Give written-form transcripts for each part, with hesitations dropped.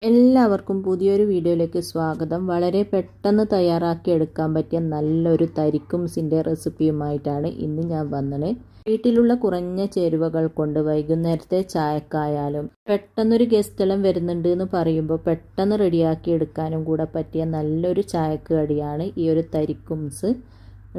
എല്ലാവർക്കും പുതിയൊരു വീഡിയോയിലേക്ക് സ്വാഗതം. വളരെ പെട്ടെന്ന് തയ്യാറാക്കി എടുക്കാൻ പറ്റിയ നല്ലൊരു തരിക്കുംസിൻ്റെ റെസിപ്പിയുമായിട്ടാണ് ഇന്ന് ഞാൻ വന്നത്. വീട്ടിലുള്ള കുറഞ്ഞ ചേരുവകൾ കൊണ്ട് വൈകുന്നേരത്തെ ചായക്കായാലും പെട്ടെന്നൊരു ഗസ്റ്റെല്ലാം വരുന്നുണ്ട് എന്ന് പറയുമ്പോൾ പെട്ടെന്ന് റെഡിയാക്കി എടുക്കാനും കൂടെ പറ്റിയ നല്ലൊരു ചായക്ക് കടിയാണ് ഈ ഒരു തരിക്കുംസ്.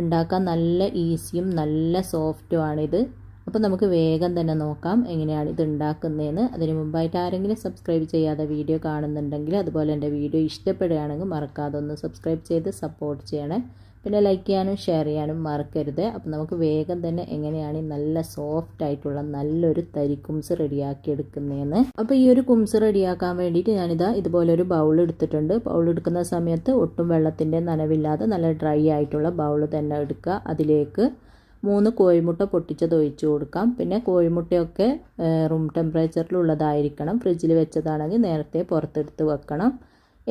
ഉണ്ടാക്കാൻ നല്ല ഈസിയും നല്ല സോഫ്റ്റുമാണിത്. അപ്പോൾ നമുക്ക് വേഗം തന്നെ നോക്കാം എങ്ങനെയാണ് ഇത് ഉണ്ടാക്കുന്നതെന്ന്. അതിന് മുമ്പായിട്ട് ആരെങ്കിലും സബ്സ്ക്രൈബ് ചെയ്യാതെ വീഡിയോ കാണുന്നുണ്ടെങ്കിൽ, അതുപോലെ എൻ്റെ വീഡിയോ ഇഷ്ടപ്പെടുകയാണെങ്കിൽ മറക്കാതെ ഒന്ന് സബ്സ്ക്രൈബ് ചെയ്ത് സപ്പോർട്ട് ചെയ്യണേ. പിന്നെ ലൈക്ക് ചെയ്യാനും ഷെയർ ചെയ്യാനും മറക്കരുത്. അപ്പോൾ നമുക്ക് വേഗം തന്നെ എങ്ങനെയാണ് നല്ല സോഫ്റ്റ് ആയിട്ടുള്ള നല്ലൊരു തരിക്കുംസ് റെഡിയാക്കി എടുക്കുന്നതെന്ന്. അപ്പോൾ ഈ ഒരു കുംസ് റെഡിയാക്കാൻ വേണ്ടിയിട്ട് ഞാനിതാ ഇതുപോലൊരു ബൗൾ എടുത്തിട്ടുണ്ട്. ബൗൾ എടുക്കുന്ന സമയത്ത് ഒട്ടും വെള്ളത്തിൻ്റെ നനവില്ലാതെ നല്ല ഡ്രൈ ആയിട്ടുള്ള ബൗൾ തന്നെ എടുക്കുക. അതിലേക്ക് 3 കോഴിമുട്ട പൊട്ടിച്ചത് ഒഴിച്ചു കൊടുക്കാം. പിന്നെ കോഴിമുട്ടയൊക്കെ റൂം ടെമ്പറേച്ചറിലുള്ളതായിരിക്കണം. ഫ്രിഡ്ജിൽ വെച്ചതാണെങ്കിൽ നേരത്തെ പുറത്തെടുത്ത് വെക്കണം.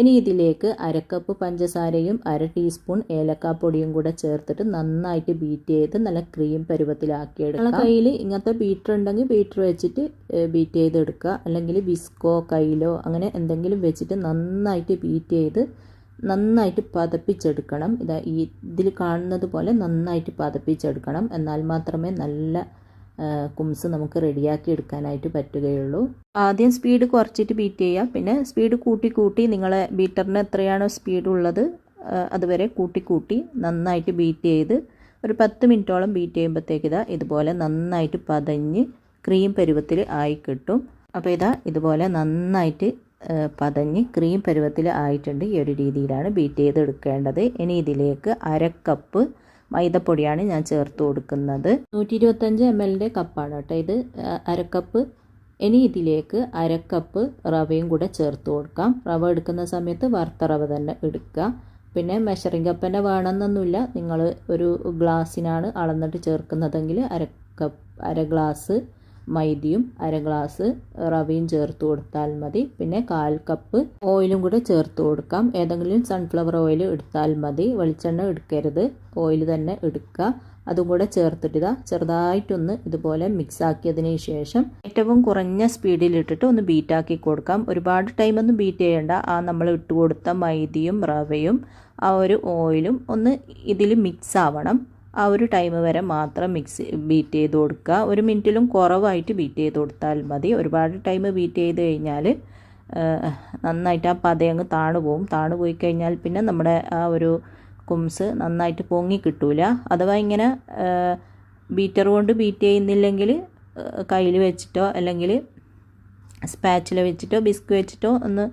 ഇനി ഇതിലേക്ക് 1/2 കപ്പ് പഞ്ചസാരയും 1/2 ടീസ്പൂൺ ഏലക്കാപ്പൊടിയും കൂടെ ചേർത്തിട്ട് നന്നായിട്ട് ബീറ്റ് ചെയ്ത് നല്ല ക്രീം പരുവത്തിലാക്കിയെടുക്കാം. കയ്യിൽ ഇങ്ങനത്തെ ബീറ്റർ ഉണ്ടെങ്കിൽ ബീറ്റർ വെച്ചിട്ട് ബീറ്റ് ചെയ്തെടുക്കുക. അല്ലെങ്കിൽ ബിസ്കോ കയ്യിലോ അങ്ങനെ എന്തെങ്കിലും വെച്ചിട്ട് നന്നായിട്ട് ബീറ്റ് ചെയ്ത് നന്നായിട്ട് പതപ്പിച്ചെടുക്കണം. ഇതിൽ കാണുന്നത് പോലെ നന്നായിട്ട് പതപ്പിച്ചെടുക്കണം. എന്നാൽ മാത്രമേ നല്ല കുംസ് നമുക്ക് റെഡിയാക്കി എടുക്കാനായിട്ട് പറ്റുകയുള്ളൂ. ആദ്യം സ്പീഡ് കുറച്ചിട്ട് ബീറ്റ് ചെയ്യുക. പിന്നെ സ്പീഡ് കൂട്ടി നിങ്ങളെ ബീറ്ററിന് എത്രയാണോ സ്പീഡ് ഉള്ളത് അതുവരെ കൂട്ടി നന്നായിട്ട് ബീറ്റ് ചെയ്ത് ഒരു 10 മിനിറ്റോളം ബീറ്റ് ചെയ്യുമ്പോഴത്തേക്ക് ഇതുപോലെ നന്നായിട്ട് പതഞ്ഞ് ക്രീം പരുവത്തിൽ ആയി കിട്ടും. അപ്പോൾ ഇതുപോലെ നന്നായിട്ട് പതഞ്ഞ് ക്രീം പരുവത്തിൽ ആയിട്ടുണ്ട്. ഈ ഒരു രീതിയിലാണ് ബീറ്റ് ചെയ്തെടുക്കേണ്ടത്. ഇനി ഇതിലേക്ക് 1/2 കപ്പ് മൈദപ്പൊടിയാണ് ഞാൻ ചേർത്ത് കൊടുക്കുന്നത്. 125 ml കപ്പാണ് കേട്ടോ ഇത്, 1/2 കപ്പ്. ഇനി ഇതിലേക്ക് 1/2 കപ്പ് റവയും കൂടെ ചേർത്ത് കൊടുക്കാം. റവ എടുക്കുന്ന സമയത്ത് വറുത്ത റവ തന്നെ എടുക്കുക. പിന്നെ മെഷറിംഗ് കപ്പ് തന്നെ വേണമെന്നൊന്നുമില്ല. നിങ്ങൾ ഒരു ഗ്ലാസ്സിനാണ് അളന്നിട്ട് ചേർക്കുന്നതെങ്കിൽ 1/2 ഗ്ലാസ് മൈദയും 1/2 ഗ്ലാസ് റവയും ചേർത്ത് കൊടുത്താൽ മതി. പിന്നെ 1/4 കപ്പ് ഓയിലും കൂടെ ചേർത്ത് കൊടുക്കാം. ഏതെങ്കിലും സൺഫ്ലവർ ഓയിൽ എടുത്താൽ മതി, വെളിച്ചെണ്ണ എടുക്കരുത്, ഓയിൽ തന്നെ എടുക്കുക. അതും കൂടെ ചേർത്തിട്ട് ചെറുതായിട്ടൊന്ന് ഇതുപോലെ മിക്സ് ആക്കിയതിന് ശേഷം ഏറ്റവും കുറഞ്ഞ സ്പീഡിലിട്ടിട്ട് ഒന്ന് ബീറ്റാക്കി കൊടുക്കാം. ഒരുപാട് ടൈമൊന്നും ബീറ്റ് ചെയ്യേണ്ട. നമ്മൾ ഇട്ട് കൊടുത്ത മൈദയും റവയും ആ ഒരു ഓയിലും ഒന്ന് ഇതിൽ മിക്സ് ആവണം. ആ ഒരു ടൈം വരെ മാത്രം ബീറ്റ് ചെയ്ത് കൊടുക്കുക. 1 മിനിറ്റിലും കുറവായിട്ട് ബീറ്റ് ചെയ്ത് കൊടുത്താൽ മതി. ഒരുപാട് ടൈം ബീറ്റ് ചെയ്ത് കഴിഞ്ഞാൽ നന്നായിട്ട് ആ പതയങ്ങ് താണു പോയി കഴിഞ്ഞാൽ പിന്നെ നമ്മുടെ ആ ഒരു കുംസ് നന്നായിട്ട് പൊങ്ങി കിട്ടൂല. അഥവാ ഇങ്ങനെ ബീറ്റർ കൊണ്ട് ബീറ്റ് ചെയ്യുന്നില്ലെങ്കിൽ കയ്യിൽ വെച്ചിട്ടോ അല്ലെങ്കിൽ സ്പാച്ചില വെച്ചിട്ടോ ബിസ്ക് വെച്ചിട്ടോ ഒന്ന്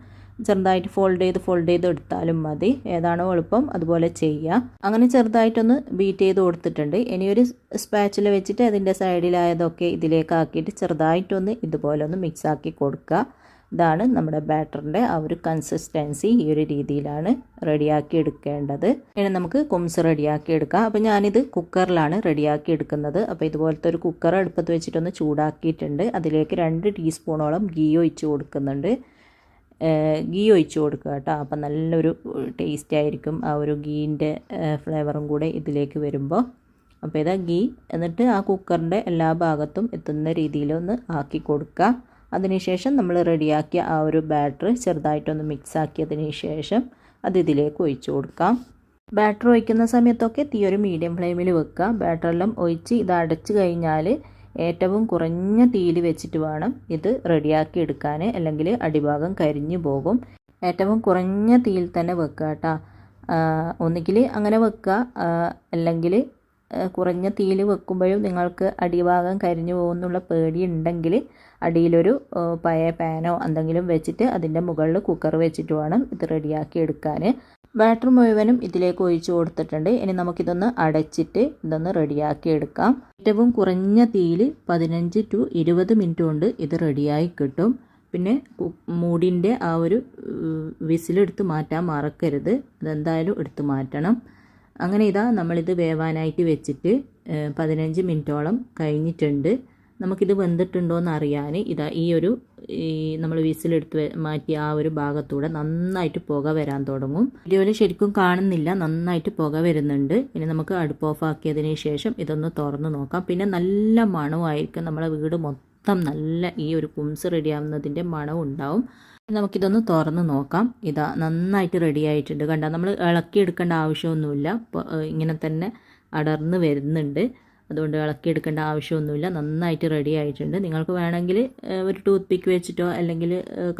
ചെറുതായിട്ട് ഫോൾഡ് ചെയ്ത് എടുത്താലും മതി. ഏതാണോ എളുപ്പം അതുപോലെ ചെയ്യുക. അങ്ങനെ ചെറുതായിട്ടൊന്ന് ബീറ്റ് ചെയ്ത് കൊടുത്തിട്ടുണ്ട്. ഇനിയൊരു സ്പാച്ചില വെച്ചിട്ട് അതിൻ്റെ സൈഡിലായതൊക്കെ ഇതിലേക്ക് ആക്കിയിട്ട് ചെറുതായിട്ടൊന്ന് ഇതുപോലെ ഒന്ന് മിക്സ് ആക്കി കൊടുക്കുക. ഇതാണ് നമ്മുടെ ബാറ്ററിൻ്റെ ആ ഒരു കൺസിസ്റ്റൻസി. ഈ ഒരു രീതിയിലാണ് റെഡിയാക്കി എടുക്കേണ്ടത്. ഇനി നമുക്ക് കുംസ് റെഡിയാക്കി എടുക്കാം. അപ്പോൾ ഞാനിത് കുക്കറിലാണ് റെഡിയാക്കി എടുക്കുന്നത്. അപ്പോൾ ഇതുപോലത്തെ ഒരു കുക്കർ അടുപ്പത്ത് വെച്ചിട്ടൊന്ന് ചൂടാക്കിയിട്ടുണ്ട്. അതിലേക്ക് 2 ടീസ്പൂണോളം ഗീ ഒഴിച്ച് കൊടുക്കുന്നുണ്ട്. ഗീ ഒഴിച്ച് കൊടുക്കുക കേട്ടോ. അപ്പം നല്ലൊരു ടേസ്റ്റ് ആയിരിക്കും ആ ഒരു ഗീൻ്റെ ഫ്ലേവറും കൂടെ ഇതിലേക്ക് വരുമ്പോൾ. അപ്പോൾ ഗീ എന്നിട്ട് ആ കുക്കറിൻ്റെ എല്ലാ ഭാഗത്തും എത്തുന്ന രീതിയിലൊന്ന് ആക്കി കൊടുക്കുക. അതിനുശേഷം നമ്മൾ റെഡിയാക്കിയ ആ ഒരു ബാറ്റർ ചെറുതായിട്ടൊന്ന് മിക്സ് ആക്കിയതിന് ശേഷം അത് ഇതിലേക്ക് ഒഴിച്ച് കൊടുക്കാം. ബാറ്റർ ഒഴിക്കുന്ന സമയത്തൊക്കെ തീ ഒരു മീഡിയം ഫ്ലെയിമിൽ വെക്കുക. ബാറ്ററെല്ലാം ഒഴിച്ച് ഇത് അടച്ച് കഴിഞ്ഞാൽ ഏറ്റവും കുറഞ്ഞ തീയിൽ വെച്ചിട്ട് വേണം ഇത് റെഡിയാക്കി എടുക്കാൻ, അല്ലെങ്കിൽ അടിഭാഗം കരിഞ്ഞു പോകും. ഏറ്റവും കുറഞ്ഞ തീയിൽ തന്നെ വെക്കുക കേട്ടോ. ഒന്നുകിൽ അങ്ങനെ വെക്കുക, അല്ലെങ്കിൽ കുറഞ്ഞ തീയിൽ വെക്കുമ്പോഴും നിങ്ങൾക്ക് അടിഭാഗം കരിഞ്ഞു പോകുന്നുള്ള പേടി ഉണ്ടെങ്കിൽ അടിയിലൊരു പഴയ പാനോ എന്തെങ്കിലും വെച്ചിട്ട് അതിൻ്റെ മുകളിൽ കുക്കർ വെച്ചിട്ട് വേണം ഇത് റെഡിയാക്കി എടുക്കാൻ. ബാറ്റർ മുഴുവനും ഇതിലേക്ക് ഒഴിച്ചു കൊടുത്തിട്ടുണ്ട്. ഇനി നമുക്കിതൊന്ന് അടച്ചിട്ട് ഇതൊന്ന് റെഡിയാക്കി എടുക്കാം. ഏറ്റവും കുറഞ്ഞ തീയിൽ 15 to 20 മിനിറ്റ് കൊണ്ട് ഇത് റെഡിയായി കിട്ടും. പിന്നെ മൂടിൻ്റെ ആ ഒരു വിസിലെടുത്ത് മാറ്റാൻ മറക്കരുത്. അതെന്തായാലും എടുത്ത് മാറ്റണം. അങ്ങനെ നമ്മളിത് വേവാനായിട്ട് വെച്ചിട്ട് 15 മിനിറ്റോളം കഴിഞ്ഞിട്ടുണ്ട്. നമുക്കിത് വെന്തിട്ടുണ്ടോ എന്ന് അറിയാൻ നമ്മൾ വിസിലെടുത്ത് മാറ്റിയ ആ ഒരു ഭാഗത്തൂടെ നന്നായിട്ട് പുക വരാൻ തുടങ്ങും. വീഡിയോയിൽ ശരിക്കും കാണുന്നില്ല, നന്നായിട്ട് പുക വരുന്നുണ്ട്. ഇനി നമുക്ക് അടുപ്പ് ഓഫ് ആക്കിയതിന് ശേഷം ഇതൊന്ന് തുറന്ന് നോക്കാം. പിന്നെ നല്ല മണമായിരിക്കും. നമ്മളെ വീട് മൊത്തം നല്ല ഈ ഒരു കുംസ് റെഡിയാവുന്നതിൻ്റെ മണം ഉണ്ടാവും. നമുക്കിതൊന്ന് തുറന്ന് നോക്കാം. ഇതാ നന്നായിട്ട് റെഡി ആയിട്ടുണ്ട്. കണ്ട, നമ്മൾ ഇളക്കിയെടുക്കേണ്ട ആവശ്യമൊന്നുമില്ല. ഇങ്ങനെ തന്നെ അടർന്ന് വരുന്നുണ്ട്. അതുകൊണ്ട് ഇളക്കിയെടുക്കേണ്ട ആവശ്യമൊന്നുമില്ല. നന്നായിട്ട് റെഡി ആയിട്ടുണ്ട്. നിങ്ങൾക്ക് വേണമെങ്കിൽ ഒരു ടൂത്ത് പിക്ക് വെച്ചിട്ടോ അല്ലെങ്കിൽ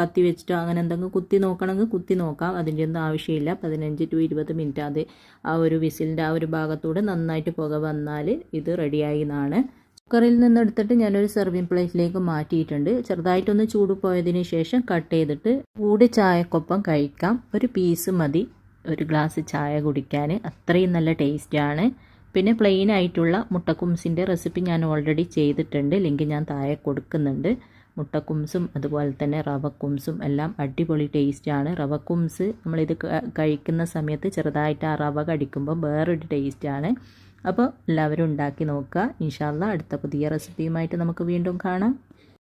കത്തി വെച്ചിട്ടോ അങ്ങനെ എന്തെങ്കിലും കുത്തി നോക്കണമെങ്കിൽ കുത്തി നോക്കാം. അതിൻ്റെ ഒന്നും ആവശ്യമില്ല. 15 to 20 മിനിറ്റ് അത് ആ ഒരു വിസിലിൻ്റെ ആ ഒരു ഭാഗത്തൂടെ നന്നായിട്ട് പുക വന്നാൽ ഇത് റെഡിയായി എന്നാണ്. കുക്കറിൽ നിന്ന് എടുത്തിട്ട് ഞാനൊരു സെർവിങ് പ്ലേറ്റിലേക്ക് മാറ്റിയിട്ടുണ്ട്. ചെറുതായിട്ടൊന്ന് ചൂട് പോയതിന് ശേഷം കട്ട് ചെയ്തിട്ട് കൂടി ചായക്കൊപ്പം കഴിക്കാം. ഒരു പീസ് മതി ഒരു ഗ്ലാസ് ചായ കുടിക്കാൻ. അത്രയും നല്ല ടേസ്റ്റാണ്. പിന്നെ പ്ലെയിൻ ആയിട്ടുള്ള മുട്ടക്കുംസിൻ്റെ റെസിപ്പി ഞാൻ ഓൾറെഡി ചെയ്തിട്ടുണ്ട്. ലിങ്ക് ഞാൻ താഴെ കൊടുക്കുന്നുണ്ട്. മുട്ടക്കുംസും അതുപോലെ തന്നെ റവക്കുംസും എല്ലാം അടിപൊളി ടേസ്റ്റാണ്. റവക്കുംസ് നമ്മളിത് കഴിക്കുന്ന സമയത്ത് ചെറുതായിട്ട് ആ റവ കടിക്കുമ്പോൾ വേറൊരു ടേസ്റ്റാണ്. അപ്പോൾ എല്ലാവരും ഉണ്ടാക്കി നോക്കുക. ഇൻഷാ അല്ലാഹ് അടുത്ത പുതിയ റെസിപ്പിയുമായിട്ട് നമുക്ക് വീണ്ടും കാണാം.